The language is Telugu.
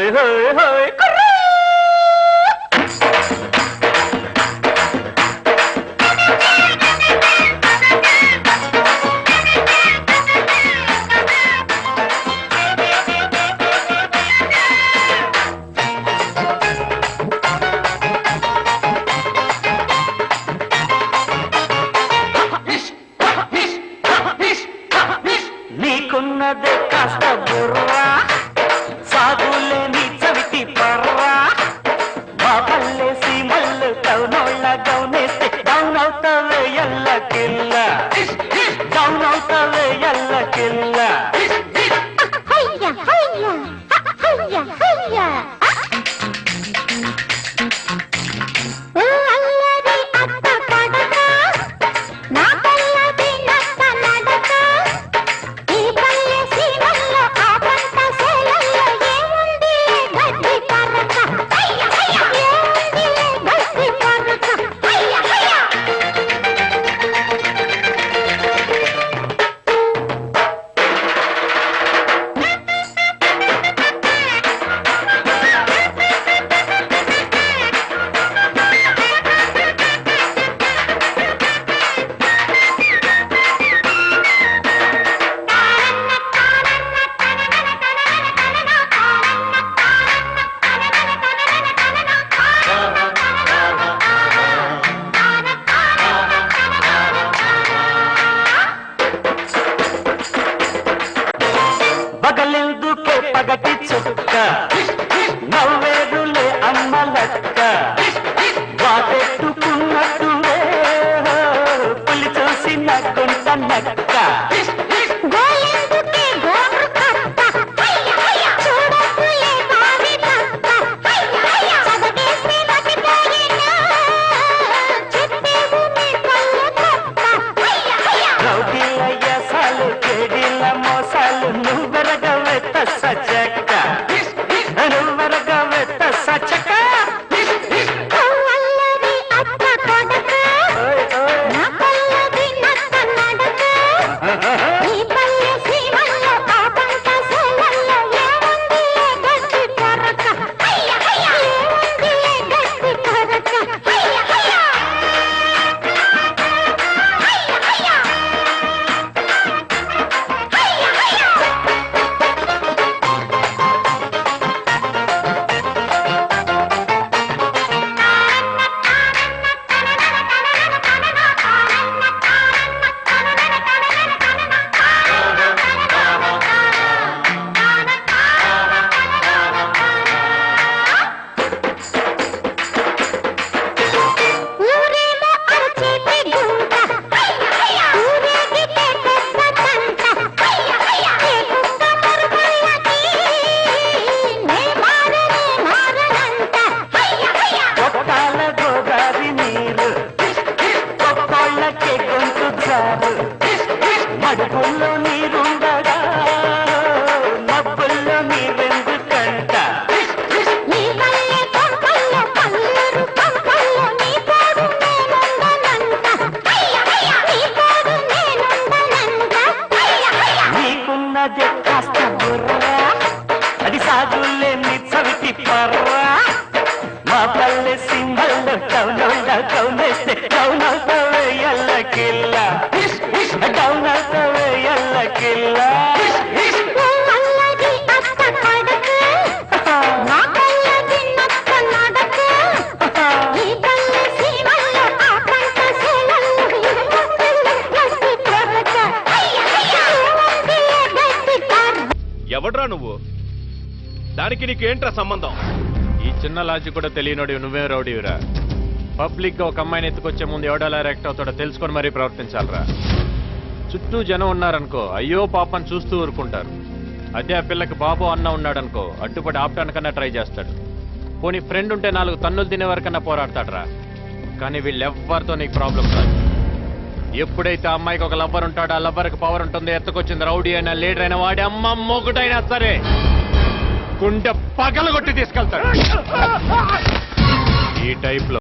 హోయ్ హోయ్ హోయ్ నీకున్నదే కాస్త బుర్రా సాగులేని చవిటి పర్రా మా పల్లెసి మల్లు టౌనోళ్ళ గౌనేస్తే డౌన్ అవుతావే ఎల్లకిల్ల డౌన్ అవుతావే ఎల్లకిల్ల బగలెందుకే పగటి చుక్క నవ్వేరులే అమ్మలక్క వాటెట్టుకున్నట్టువే పులి చూసి నగ్గుంట నక్క రౌడీలయ్యసాలు కేడీల మోసాలు నువ్వెరగవే సచక్క నువ్వెరగవే సచక్క మడుపుల్లో నీరుండగా మబ్బుల్లో నీరెందుకంట నీకున్నదే కాస్త బుర్రా అది సాగులేని చవిటి పర్రా మా పల్లె సింహల్లో టౌనోళ్ళ గౌనేస్తే డౌన్ అవుతావే ఎల్లకిల్ల డౌన్ అవుతావే ఎల్లకిల్ల ఎవడ్రా నువ్వు? దానికి నీకేంట్రా సంబంధం? ఈ చిన్న లాజిక్ కూడా తెలియనోడి నువ్వే రౌడీవిరా. పబ్లిక్ గా ఒక అమ్మాయిని ఎత్తుకొచ్చే ముందు ఎవడలా రియాక్ట్ అవుతాడో తెలుసుకొని మరీ ప్రవర్తించాలరా. చుట్టూ జనం ఉన్నారనుకో అయ్యో పాపని చూస్తూ ఊరుకుంటారు. అదే ఆ పిల్లకి బాబు అన్న ఉన్నాడనుకో అడ్డుపడి ఆపటానికన్నా ట్రై చేస్తాడు. పోనీ ఫ్రెండ్ ఉంటే 4 తన్నులు తినే వరకన్నా పోరాడతాడరా. కానీ వీళ్ళెవ్వరితో నీకు ప్రాబ్లం రాదు. ఎప్పుడైతే అమ్మాయికి ఒక లవ్వర్ ఉంటాడో ఆ లవ్వర్కి పవర్ ఉంటుంది. ఎత్తుకొచ్చింది రౌడీ అయినా లీడర్ అయినా వాడి అమ్మ మొగుడైనా సరే గుండె పగలగొట్టి తీసుకెళ్తాడు. ఈ టైప్ లో